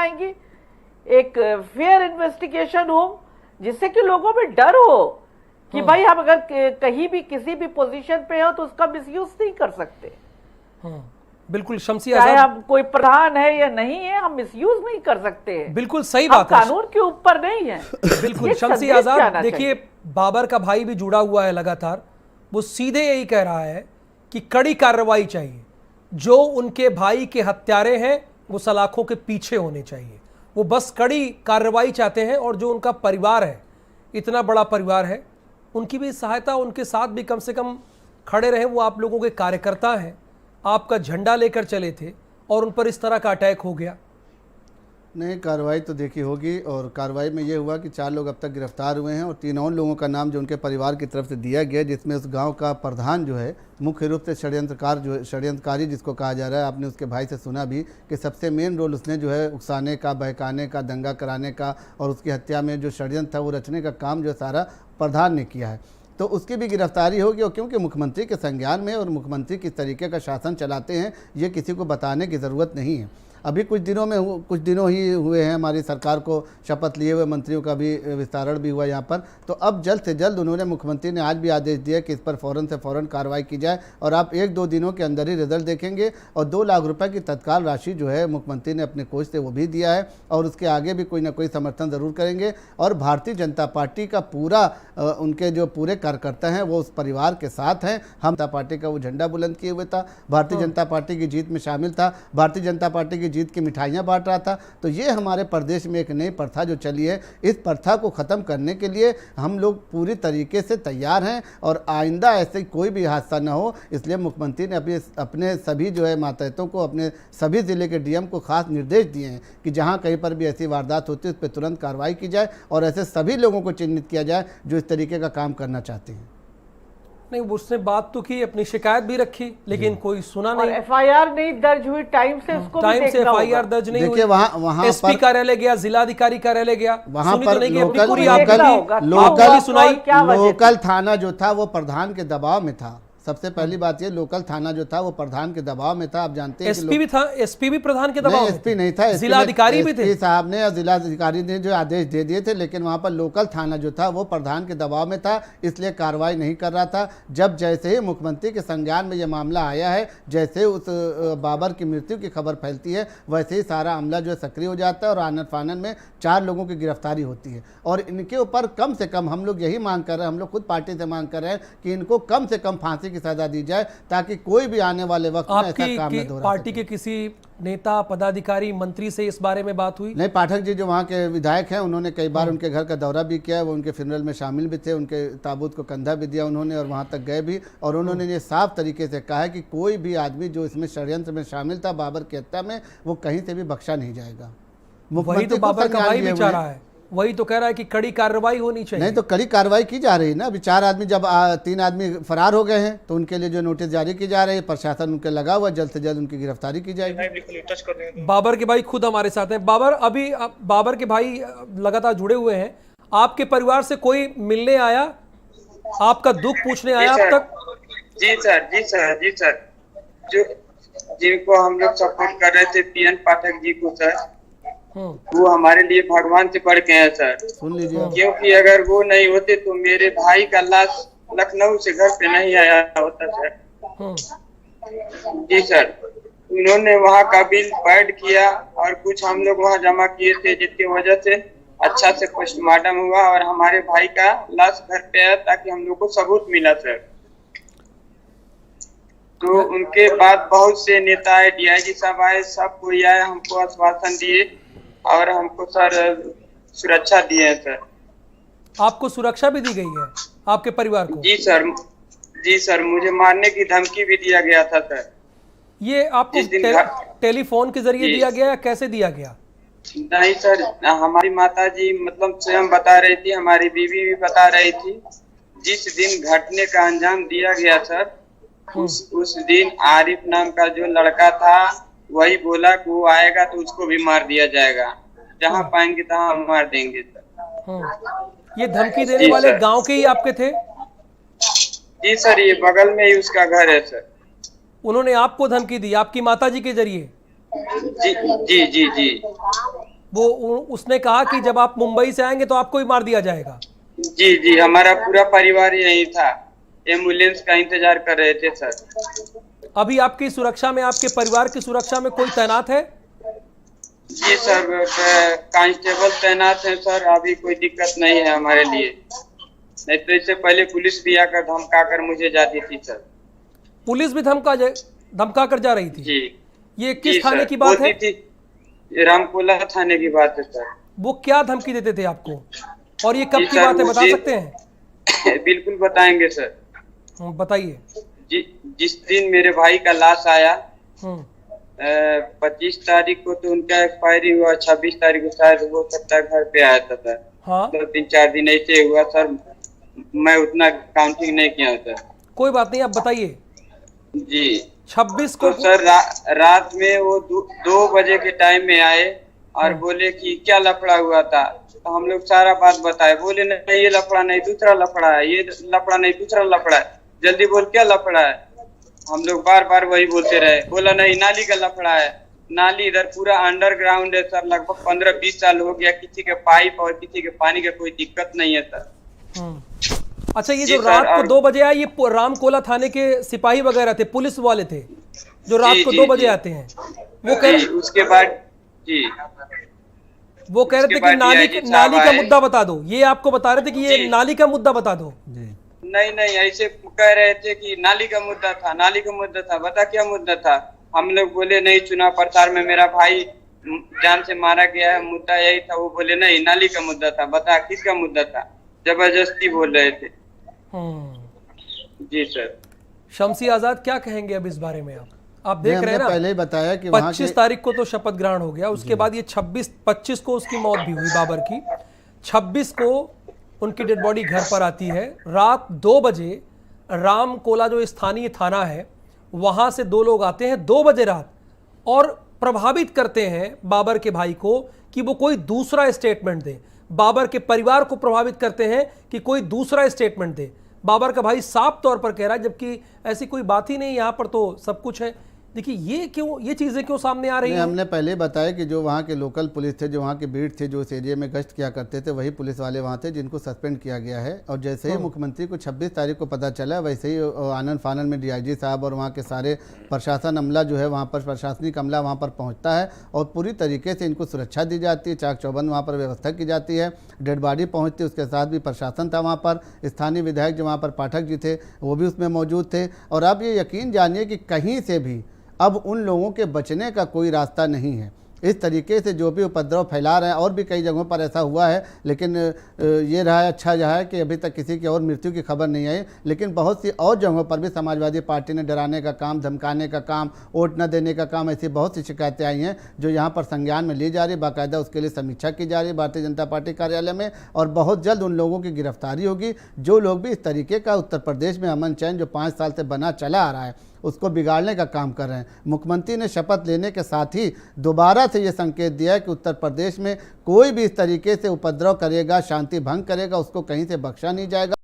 आएंगी, एक fair investigation हो, जिससे कि लोगों में डर हो कि भाई हम अगर कहीं भी किसी भी पोजीशन पे हो तो उसका मिसयूज नहीं कर सकते। बिल्कुल शमसी चाहे आजाद, हम कोई प्रधान है या नहीं है, हम मिसयूज नहीं कर सकते हैं। बिल्कुल सही बात है, कानून के ऊपर नहीं है। बिल्कुल शमसी आजाद। देखिए, बाबर का भाई भी जुड़ा हुआ है लगातार, वो सीधे यही कह रहा है कि कड़ी कार्रवाई चाहिए, जो उनके भाई के हत्यारे हैं वो सलाखों के पीछे होने चाहिए, वो बस कड़ी कार्रवाई चाहते हैं। और जो उनका परिवार है, इतना बड़ा परिवार है, उनकी भी सहायता, उनके साथ भी कम से कम खड़े रहे। वो आप लोगों के कार्यकर्ता हैं, आपका झंडा लेकर चले थे और उन पर इस तरह का अटैक हो गया। नहीं, कार्रवाई तो देखी होगी, और कार्रवाई में ये हुआ कि 4 लोग अब तक गिरफ्तार हुए हैं और 3 और लोगों का नाम जो उनके परिवार की तरफ से दिया गया, जिसमें उस गांव का प्रधान जो है मुख्य रूप से षड्यंत्रकारी जिसको कहा जा रहा है। आपने उसके भाई से सुना भी कि सबसे मेन रोल उसने जो है उकसाने का, बहकाने का, दंगा कराने का और उसकी हत्या में जो षड्यंत्र था वो रचने का काम जो सारा प्रधान ने किया है। तो उसकी भी गिरफ्तारी होगी, और क्योंकि मुख्यमंत्री के संज्ञान में और मुख्यमंत्री किस तरीके का शासन चलाते हैं ये किसी को बताने की ज़रूरत नहीं है। अभी कुछ दिनों ही हुए हैं हमारी सरकार को शपथ लिए हुए, मंत्रियों का भी विस्तारण भी हुआ यहाँ पर। तो अब जल्द से जल्द उन्होंने, मुख्यमंत्री ने आज भी आदेश दिया कि इस पर फ़ौरन से फ़ौरन कार्रवाई की जाए, और आप 1-2 दिनों के अंदर ही रिजल्ट देखेंगे। और 2 लाख रुपए की तत्काल राशि जो है मुख्यमंत्री ने अपने कोष से वो भी दिया है, और उसके आगे भी कोई ना कोई समर्थन ज़रूर करेंगे। और भारतीय जनता पार्टी का पूरा उनके जो पूरे कार्यकर्ता हैं वो उस परिवार के साथ हैं। हम जनता पार्टी का वो झंडा बुलंद किए हुए था, भारतीय जनता पार्टी की जीत में शामिल था, भारतीय जनता पार्टी की जीत की मिठाइयाँ बांट रहा था। तो ये हमारे प्रदेश में एक नई प्रथा जो चली है, इस प्रथा को ख़त्म करने के लिए हम लोग पूरी तरीके से तैयार हैं, और आइंदा ऐसे कोई भी हादसा न हो, इसलिए मुख्यमंत्री ने अपने सभी जो है मातहतों को, अपने सभी ज़िले के डीएम को खास निर्देश दिए हैं कि जहाँ कहीं पर भी ऐसी वारदात होती है उस पर तुरंत कार्रवाई की जाए, और ऐसे सभी लोगों को चिन्हित किया जाए जो इस तरीके का काम करना चाहते हैं। नहीं, उसने बात तो की, अपनी शिकायत भी रखी, लेकिन कोई सुना नहीं। एफआईआर नहीं दर्ज हुई टाइम से, उसको टाइम से एफआईआर दर्ज नहीं हुई। देखिए वहाँ एसपी कार्यालय गया, जिलाधिकारी कार्यालय गया, वहाँ पर लोकल थाना जो था वो प्रधान के दबाव में था। सबसे पहली बात ये, लोकल थाना जो था वो प्रधान के दबाव में था। आप जानते हैं एसपी भी था, एसपी भी प्रधान के दबाव में, एसपी नहीं था, जिलाधिकारी भी थे। एसपी साहब ने और जिलाधिकारी ने जो आदेश दे दिए थे, लेकिन वहाँ पर लोकल थाना जो था वो प्रधान के दबाव में था, इसलिए कार्रवाई नहीं कर रहा था। जब जैसे ही मुख्यमंत्री के संज्ञान में ये मामला आया है, जैसे उस बाबर की मृत्यु की खबर फैलती है, वैसे ही सारा अमला जो है सक्रिय हो जाता है, और आनन फानन में 4 लोगों की गिरफ्तारी होती है। और इनके ऊपर कम से कम हम लोग यही मांग कर रहे हैं, हम लोग खुद पार्टी से मांग कर रहे हैं कि इनको कम से कम फांसी सजा दी जाए, ताकि कोई भी आने वाले वक्त में ऐसा काम न दोहरा। पार्टी के किसी नेता, पदाधिकारी, मंत्री से इस बारे में बात हुई? नहीं, पाठक जी जो वहाँ के विधायक हैं, उन्होंने कई बार उनके घर का दौरा भी किया, वो उनके फ्यूनरल में शामिल भी थे, उनके ताबूत को कंधा भी दिया उन्होंने, और वहाँ तक गए भी, और उन्होंने ये साफ तरीके से कहा है कि कोई भी आदमी जो इसमें षड्यंत्र में शामिल था बाबर की हत्या में, वो कहीं से भी बख्शा नहीं जाएगा। वही तो बाबर का भाई भी चाह रहा है, वही तो कह रहा है कि कड़ी कार्रवाई होनी चाहिए। नहीं तो कड़ी कार्रवाई की जा रही है ना। अभी 4 आदमी, जब 3 आदमी फरार हो गए हैं तो उनके लिए जो नोटिस जारी की जा रही है, प्रशासन उनके लगा हुआ, जल्द से जल्द उनकी गिरफ्तारी की जाएगी। बाबर के भाई खुद हमारे साथ हैं। बाबर, अभी बाबर के भाई लगातार जुड़े हुए हैं, आपके परिवार से कोई मिलने आया, आपका दुख पूछने आया अब तक? जी सर, जो जिनको हम लोग सपोर्ट कर रहे थे, पीएन पाठक जी को सर, वो हमारे लिए भगवान से बढ़ के हैं सर। सुन लीजिए, क्योंकि अगर वो नहीं होते तो मेरे भाई का लाश लखनऊ से घर पे नहीं आया होता सर। जी सर, उन्होंने वहाँ का बिल पैड किया और कुछ हम लोग वहाँ जमा किए थे, जिसकी वजह से अच्छा से पोस्टमार्टम हुआ और हमारे भाई का लाश घर पे आया, ताकि हम लोग को सबूत मिला सर। तो उनके बाद बहुत से नेता आए, डीआईजी साहब आए, सब कोई आए, हमको आश्वासन दिए और हमको सर सुरक्षा दिए है सर। आपको सुरक्षा भी दी गई है आपके परिवार को? जी सर, मुझे मारने की धमकी भी दिया गया था सर। ये आपको टेलीफोन के जरिए दिया गया या कैसे दिया गया? नहीं सर, हमारी माता जी मतलब स्वयं बता रही थी, हमारी बीवी भी बता रही थी। जिस दिन घटने का अंजाम दिया गया सर, उस दिन आरिफ नाम का जो लड़का था वही बोला कि वो आएगा तो उसको भी मार दिया जाएगा, जहाँ पाएंगे तहाँ मार देंगे सर। ये धमकी देने वाले गांव के ही आपके थे? जी सर, ये बगल में ही उसका घर है सर। उन्होंने आपको धमकी दी आपकी माताजी के जरिए? जी। उसने कहा कि जब आप मुंबई से आएंगे तो आपको ही मार दिया जाएगा। जी जी, हमारा पूरा परिवार यही था, एम्बुलेंस का इंतजार कर रहे थे सर। अभी आपकी सुरक्षा में, आपके परिवार की सुरक्षा में कोई तैनात है? जी सर, कांस्टेबल तैनात है सर, अभी कोई दिक्कत नहीं है हमारे लिए। नहीं तो इससे पहले पुलिस भी आकर धमका कर मुझे जाती थी सर। पुलिस भी धमका कर जा रही थी? जी। ये किस थाने की बात है? रामकोला थाने की बात है सर। वो क्या धमकी देते थे आपको, और ये कब की बात है, बता सकते हैं? बिल्कुल बताएंगे सर। बताइए। जिस दिन मेरे भाई का लाश आया 25 तारीख को तो उनका एक्सपायरी हुआ, 26 तारीख को शायद हो सकता है घर पे आया था सर। हाँ। 2-3-4 दिन ऐसे हुआ सर, मैं उतना काउंटिंग नहीं किया सर। कोई बात नहीं, आप बताइए। जी 26 को तो सर रात में वो 2 बजे के टाइम में आए और बोले कि क्या लफड़ा हुआ था। तो हम लोग सारा बात बताए, बोले नहीं ये लफड़ा नहीं दूसरा लफड़ा है, ये लफड़ा नहीं दूसरा लफड़ा है, जल्दी बोल क्या लफड़ा है। हम लोग बार बार वही बोलते रहे, बोला नहीं नाली का लफड़ा है। नाली इधर पूरा अंडरग्राउंड है सर, लगभग 15-20 साल हो गया, किसी के पाइप और किसी के पानी का कोई दिक्कत नहीं है सर। अच्छा, ये जो रात को 2 बजे आए, ये रामकोला थाने के सिपाही वगैरह थे, पुलिस वाले थे जो रात को 2 बजे आते हैं? वो उसके बाद जी वो कह रहे थे कि नाली का मुद्दा बता दो, ये आपको बता रहे थे कि ये नाली का मुद्दा बता दो। नहीं, ऐसे कह रहे थे कि नाली का मुद्दा था, नाली का मुद्दा था, बता क्या मुद्दा था। हम लोग बोले नहीं, चुनाव प्रचार में मेरा भाई जान से मारा गया है, मुद्दा यही था। वो बोले नहीं नाली का मुद्दा था, बता किसका मुद्दा था। जबरदस्ती बोल रहे थे। जी सर। शमसी आजाद, क्या कहेंगे अब इस बारे में? आप देख रहे हैं ना, पहले ही बताया कि 25 तारीख को तो शपथ ग्रहण हो गया, उसके बाद ये 25 को उसकी मौत भी हुई बाबर की। 26 को उनकी डेड बॉडी घर पर आती है। रात 2 बजे रामकोला जो स्थानीय थाना है वहां से 2 लोग आते हैं 2 बजे रात और प्रभावित करते हैं बाबर के भाई को कि वो कोई दूसरा स्टेटमेंट दे। बाबर के परिवार को प्रभावित करते हैं कि कोई दूसरा स्टेटमेंट दे। बाबर का भाई साफ तौर पर कह रहा है, जबकि ऐसी कोई बात ही नहीं, यहाँ पर तो सब कुछ है। देखिए ये चीजें क्यों सामने आ रही हैं? हमने पहले बताया कि जो वहाँ के लोकल पुलिस थे, जो वहाँ के बीट थे, जो इस एरिया में गश्त किया करते थे, वही पुलिस वाले वहाँ थे जिनको सस्पेंड किया गया है। और जैसे ही मुख्यमंत्री को 26 तारीख को पता चला, वैसे ही आनन फानन में डीआईजी साहब और वहाँ के सारे प्रशासन अमला जो है वहाँ पर, प्रशासनिक अमला वहाँ पर पहुँचता है और पूरी तरीके से इनको सुरक्षा दी जाती है। चाक चौबंद वहाँ पर व्यवस्था की जाती है, डेड बॉडी पहुँचती है, उसके साथ भी प्रशासन था वहाँ पर। स्थानीय विधायक जो वहाँ पर पाठक जी थे वो भी उसमें मौजूद थे। और अब ये यकीन जानिए कि कहीं से भी अब उन लोगों के बचने का कोई रास्ता नहीं है। इस तरीके से जो भी उपद्रव फैला रहे हैं, और भी कई जगहों पर ऐसा हुआ है, लेकिन ये रहा है, अच्छा रहा है कि अभी तक किसी की और मृत्यु की खबर नहीं आई। लेकिन बहुत सी और जगहों पर भी समाजवादी पार्टी ने डराने का काम, धमकाने का काम, वोट न देने का काम, ऐसी बहुत सी शिकायतें आई हैं जो यहाँ पर संज्ञान में ली जा रही है। बाकायदा उसके लिए समीक्षा की जा रही है भारतीय जनता पार्टी कार्यालय में, और बहुत जल्द उन लोगों की गिरफ्तारी होगी जो लोग भी इस तरीके का उत्तर प्रदेश में अमन चैन जो 5 साल से बना चला आ रहा है उसको बिगाड़ने का काम कर रहे हैं। मुख्यमंत्री ने शपथ लेने के साथ ही दोबारा से ये संकेत दिया है कि उत्तर प्रदेश में कोई भी इस तरीके से उपद्रव करेगा, शांति भंग करेगा, उसको कहीं से बख्शा नहीं जाएगा।